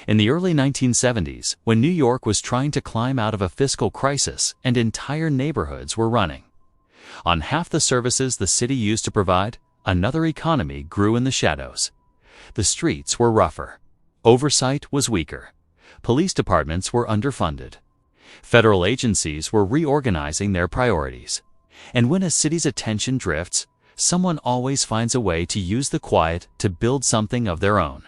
In the early 1970s, when New York was trying to climb out of a fiscal crisis and entire neighborhoods were running on half the services the city used to provide, another economy grew in the shadows. The streets were rougher. Oversight was weaker. Police departments were underfunded. Federal agencies were reorganizing their priorities. And when a city's attention drifts, someone always finds a way to use the quiet to build something of their own.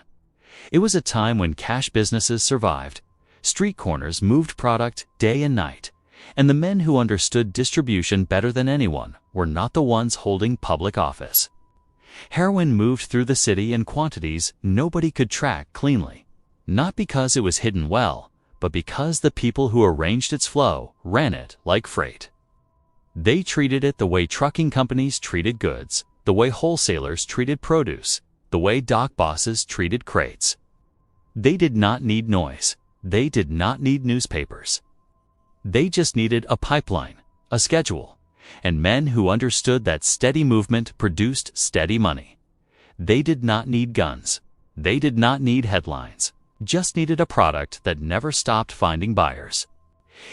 It was a time when cash businesses survived, street corners moved product day and night, and the men who understood distribution better than anyone were not the ones holding public office. Heroin moved through the city in quantities nobody could track cleanly, not because it was hidden well, but because the people who arranged its flow ran it like freight. They treated it the way trucking companies treated goods, the way wholesalers treated produce, the way dock bosses treated crates. They did not need noise. They did not need newspapers. They just needed a pipeline, a schedule, and men who understood that steady movement produced steady money. They did not need guns. They did not need headlines. Just needed a product that never stopped finding buyers.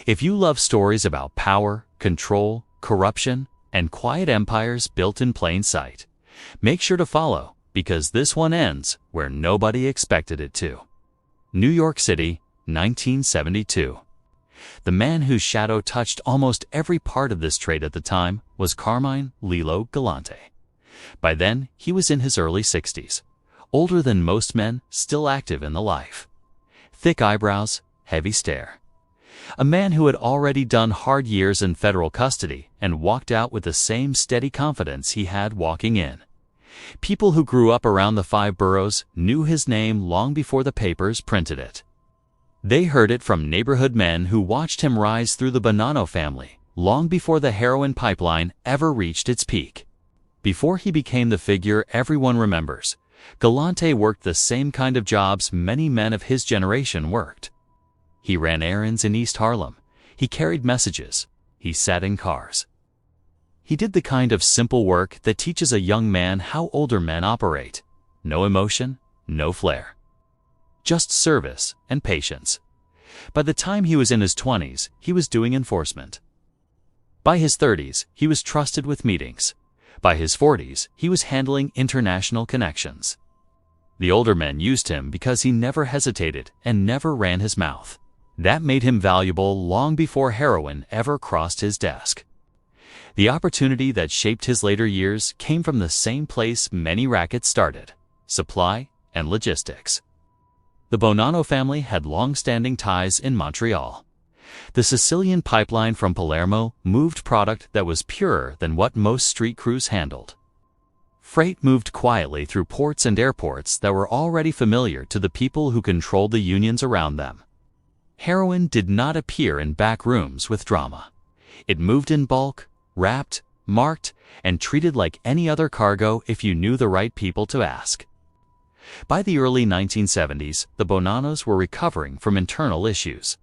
If you love stories about power, control, corruption, and quiet empires built in plain sight, make sure to follow, because this one ends where nobody expected it to. New York City, 1972. The man whose shadow touched almost every part of this trade at the time was Carmine Lilo Galante. By then, he was in his early 60s, older than most men, still active in the life. Thick eyebrows, heavy stare. A man who had already done hard years in federal custody and walked out with the same steady confidence he had walking in. People who grew up around the 5 boroughs knew his name long before the papers printed it. They heard it from neighborhood men who watched him rise through the Bonanno family long before the heroin pipeline ever reached its peak. Before he became the figure everyone remembers, Galante worked the same kind of jobs many men of his generation worked. He ran errands in East Harlem. He carried messages. He sat in cars. He did the kind of simple work that teaches a young man how older men operate. No emotion, no flair. Just service and patience. By the time he was in his 20s, he was doing enforcement. By his 30s, he was trusted with meetings. By his 40s, he was handling international connections. The older men used him because he never hesitated and never ran his mouth. That made him valuable long before heroin ever crossed his desk. The opportunity that shaped his later years came from the same place many rackets started: supply and logistics. The Bonanno family had long-standing ties in Montreal. The Sicilian pipeline from Palermo moved product that was purer than what most street crews handled. Freight moved quietly through ports and airports that were already familiar to the people who controlled the unions around them. Heroin did not appear in back rooms with drama. It moved in bulk, wrapped, marked, and treated like any other cargo if you knew the right people to ask. By the early 1970s, the Bonannos were recovering from internal issues: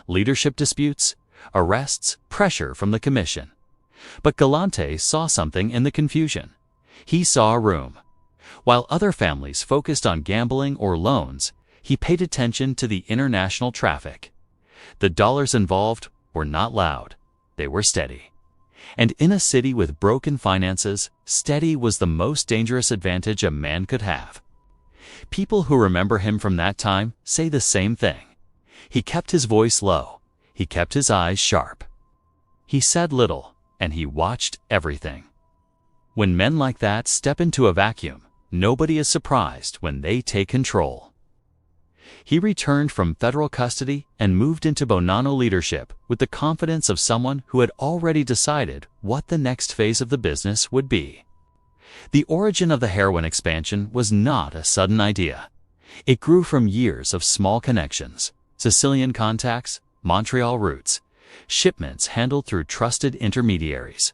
leadership disputes, arrests, pressure from the commission. But Galante saw something in the confusion. He saw a room. While other families focused on gambling or loans, he paid attention to the international traffic. The dollars involved were not loud. They were steady. And in a city with broken finances, steady was the most dangerous advantage a man could have. People who remember him from that time say the same thing. He kept his voice low. He kept his eyes sharp. He said little, and he watched everything. When men like that step into a vacuum, nobody is surprised when they take control. He returned from federal custody and moved into Bonanno leadership with the confidence of someone who had already decided what the next phase of the business would be. The origin of the heroin expansion was not a sudden idea. It grew from years of small connections: Sicilian contacts, Montreal routes, shipments handled through trusted intermediaries.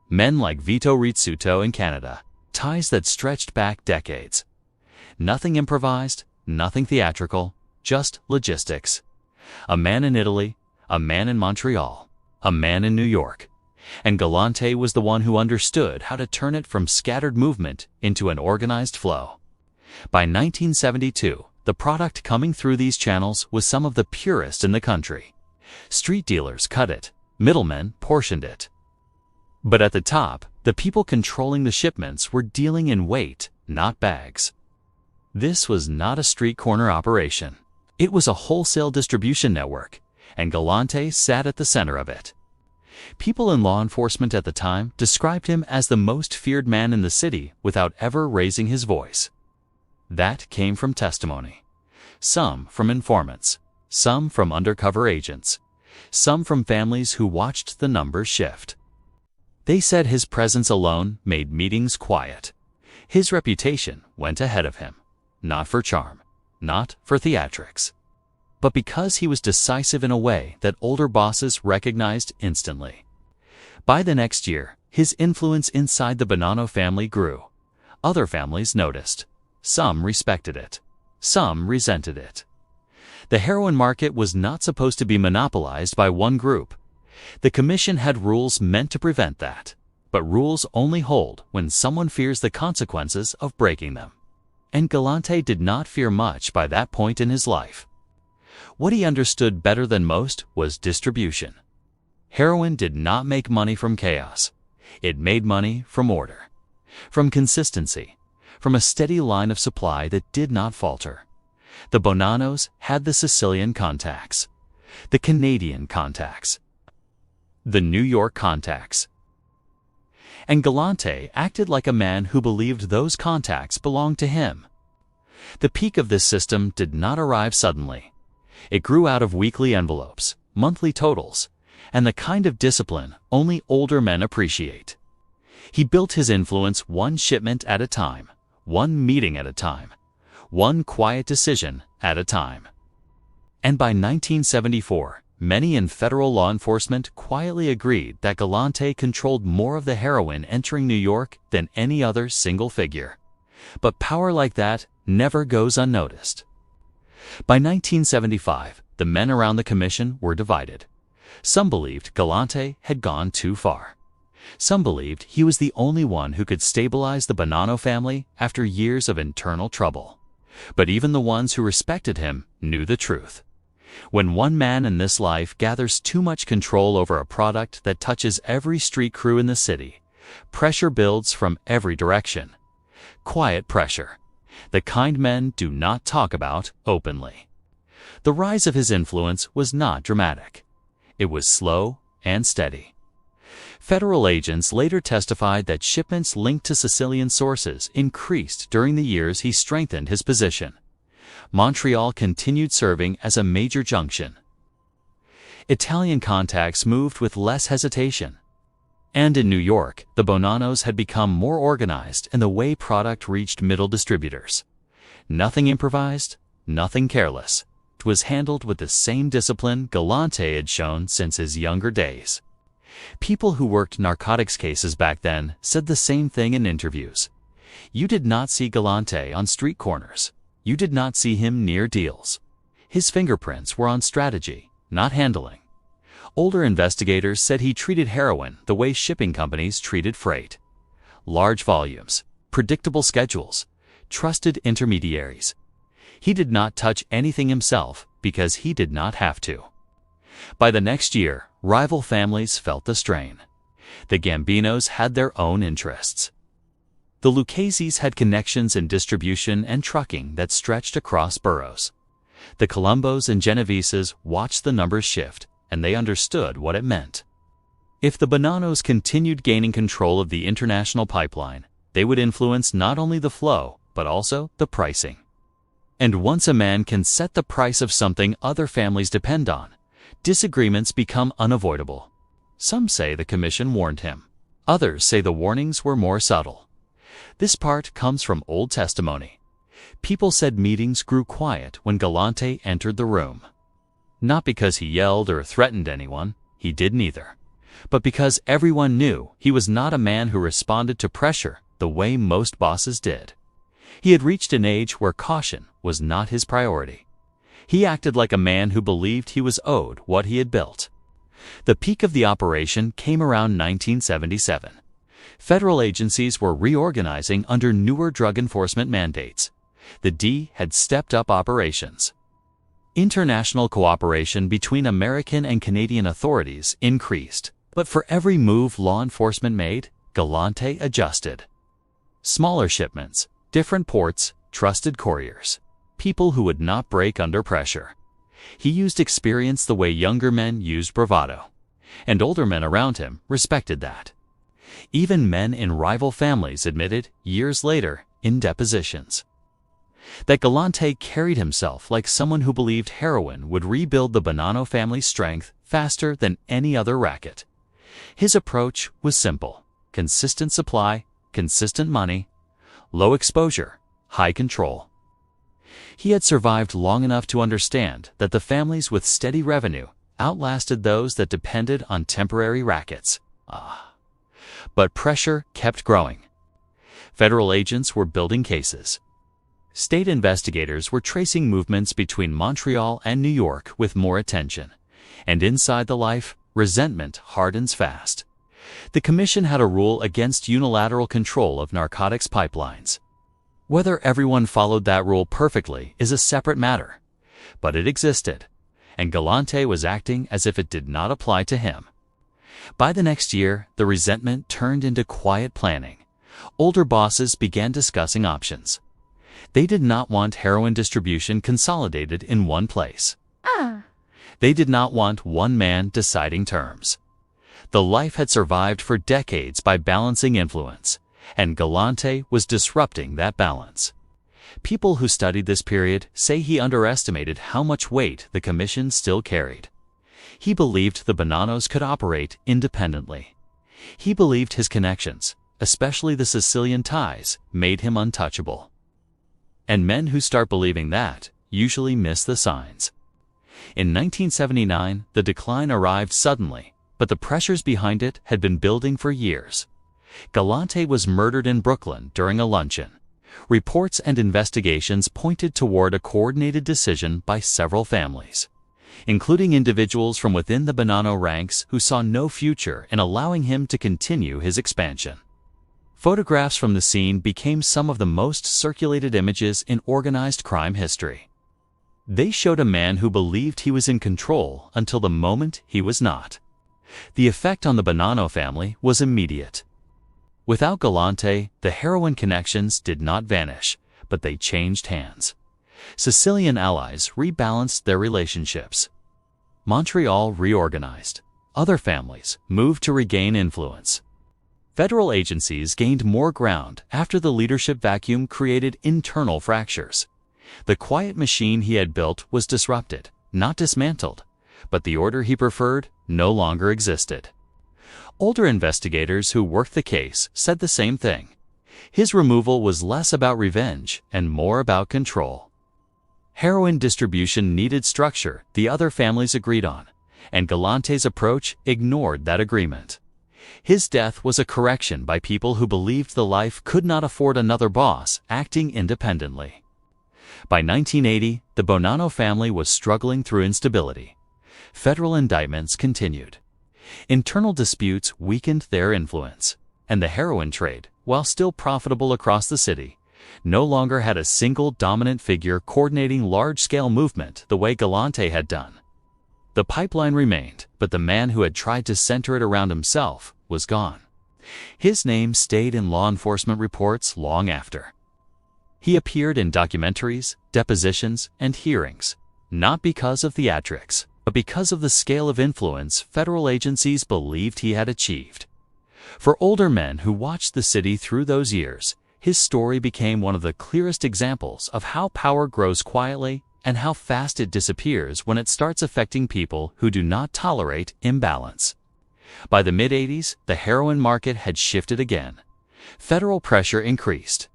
Men like Vito Rizzuto in Canada, ties that stretched back decades. Nothing improvised, nothing theatrical, just logistics. A man in Italy, a man in Montreal, a man in New York. And Galante was the one who understood how to turn it from scattered movement into an organized flow. By 1972, the product coming through these channels was some of the purest in the country. Street dealers cut it, middlemen portioned it. But at the top, the people controlling the shipments were dealing in weight, not bags. This was not a street corner operation. It was a wholesale distribution network, and Galante sat at the center of it. People in law enforcement at the time described him as the most feared man in the city without ever raising his voice. That came from testimony. Some from informants, some from undercover agents, some from families who watched the numbers shift. They said his presence alone made meetings quiet. His reputation went ahead of him, not for charm, not for theatrics, but because he was decisive in a way that older bosses recognized instantly. By the next year, his influence inside the Bonanno family grew. Other families noticed. Some respected it. Some resented it. The heroin market was not supposed to be monopolized by one group. The commission had rules meant to prevent that, but rules only hold when someone fears the consequences of breaking them. And Galante did not fear much by that point in his life. What he understood better than most was distribution. Heroin did not make money from chaos. It made money from order, from consistency, from a steady line of supply that did not falter. The Bonannos had the Sicilian contacts, the Canadian contacts, the New York contacts. And Galante acted like a man who believed those contacts belonged to him. The peak of this system did not arrive suddenly. It grew out of weekly envelopes, monthly totals, and the kind of discipline only older men appreciate. He built his influence one shipment at a time, one meeting at a time, one quiet decision at a time. And by 1974, many in federal law enforcement quietly agreed that Galante controlled more of the heroin entering New York than any other single figure. But power like that never goes unnoticed. By 1975, the men around the commission were divided. Some believed Galante had gone too far. Some believed he was the only one who could stabilize the Bonanno family after years of internal trouble. But even the ones who respected him knew the truth. When one man in this life gathers too much control over a product that touches every street crew in the city, pressure builds from every direction. Quiet pressure, the kind men do not talk about openly. The rise of his influence was not dramatic. It was slow and steady. Federal agents later testified that shipments linked to Sicilian sources increased during the years he strengthened his position. Montreal continued serving as a major junction. Italian contacts moved with less hesitation. And in New York, the Bonannos had become more organized in the way product reached middle distributors. Nothing improvised, nothing careless. It was handled with the same discipline Galante had shown since his younger days. People who worked narcotics cases back then said the same thing in interviews. You did not see Galante on street corners. You did not see him near deals. His fingerprints were on strategy, not handling. Older investigators said he treated heroin the way shipping companies treated freight. Large volumes, predictable schedules, trusted intermediaries. He did not touch anything himself because he did not have to. By the next year, rival families felt the strain. The Gambinos had their own interests. The Lucchese's had connections in distribution and trucking that stretched across boroughs. The Colombos and Genoveses watched the numbers shift, and they understood what it meant. If the Bonannos continued gaining control of the international pipeline, they would influence not only the flow, but also the pricing. And once a man can set the price of something other families depend on, disagreements become unavoidable. Some say the commission warned him. Others say the warnings were more subtle. This part comes from old testimony. People said meetings grew quiet when Galante entered the room. Not because he yelled or threatened anyone, he did neither, but because everyone knew he was not a man who responded to pressure the way most bosses did. He had reached an age where caution was not his priority. He acted like a man who believed he was owed what he had built. The peak of the operation came around 1977. Federal agencies were reorganizing under newer drug enforcement mandates. The D had stepped up operations. International cooperation between American and Canadian authorities increased, but for every move law enforcement made, Galante adjusted. Smaller shipments, different ports, trusted couriers, people who would not break under pressure. He used experience the way younger men used bravado, and older men around him respected that. Even men in rival families admitted, years later, in depositions, that Galante carried himself like someone who believed heroin would rebuild the Bonanno family's strength faster than any other racket. His approach was simple: consistent supply, consistent money, low exposure, high control. He had survived long enough to understand that the families with steady revenue outlasted those that depended on temporary rackets. But pressure kept growing. Federal agents were building cases. State investigators were tracing movements between Montreal and New York with more attention. And inside the life, resentment hardens fast. The commission had a rule against unilateral control of narcotics pipelines. Whether everyone followed that rule perfectly is a separate matter, but it existed, and Galante was acting as if it did not apply to him. By the next year, the resentment turned into quiet planning. Older bosses began discussing options. They did not want heroin distribution consolidated in one place. They did not want one man deciding terms. The life had survived for decades by balancing influence, and Galante was disrupting that balance. People who studied this period say he underestimated how much weight the commission still carried. He believed the Bonannos could operate independently. He believed his connections, especially the Sicilian ties, made him untouchable. And men who start believing that usually miss the signs. In 1979, the decline arrived suddenly, but the pressures behind it had been building for years. Galante was murdered in Brooklyn during a luncheon. Reports and investigations pointed toward a coordinated decision by several families, including individuals from within the Bonanno ranks who saw no future in allowing him to continue his expansion. Photographs from the scene became some of the most circulated images in organized crime history. They showed a man who believed he was in control until the moment he was not. The effect on the Bonanno family was immediate. Without Galante, the heroin connections did not vanish, but they changed hands. Sicilian allies rebalanced their relationships. Montreal reorganized. Other families moved to regain influence. Federal agencies gained more ground after the leadership vacuum created internal fractures. The quiet machine he had built was disrupted, not dismantled, but the order he preferred no longer existed. Older investigators who worked the case said the same thing. His removal was less about revenge and more about control. Heroin distribution needed structure the other families agreed on, and Galante's approach ignored that agreement. His death was a correction by people who believed the life could not afford another boss acting independently. By 1980, the Bonanno family was struggling through instability. Federal indictments continued. Internal disputes weakened their influence, and the heroin trade, while still profitable across the city, no longer had a single dominant figure coordinating large-scale movement the way Galante had done. The pipeline remained, but the man who had tried to center it around himself was gone. His name stayed in law enforcement reports long after. He appeared in documentaries, depositions, and hearings, not because of theatrics, but because of the scale of influence federal agencies believed he had achieved. For older men who watched the city through those years, his story became one of the clearest examples of how power grows quietly and how fast it disappears when it starts affecting people who do not tolerate imbalance. By the mid-80s, the heroin market had shifted again. Federal pressure increased.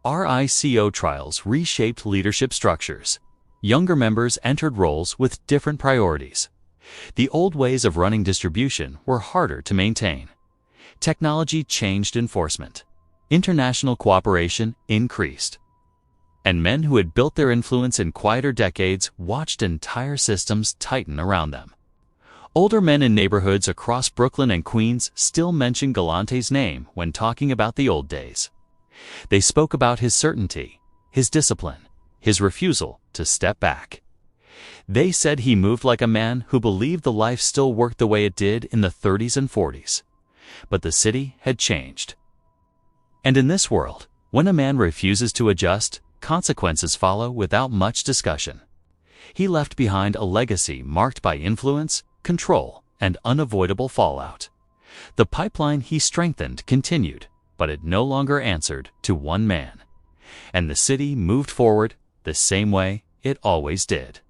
RICO trials reshaped leadership structures. Younger members entered roles with different priorities. The old ways of running distribution were harder to maintain. Technology changed enforcement. International cooperation increased. And men who had built their influence in quieter decades watched entire systems tighten around them. Older men in neighborhoods across Brooklyn and Queens still mention Galante's name when talking about the old days. They spoke about his certainty, his discipline, his refusal to step back. They said he moved like a man who believed the life still worked the way it did in the 30s and 40s. But the city had changed. And in this world, when a man refuses to adjust, consequences follow without much discussion. He left behind a legacy marked by influence, control, and unavoidable fallout. The pipeline he strengthened continued, but it no longer answered to one man. And the city moved forward the same way it always did.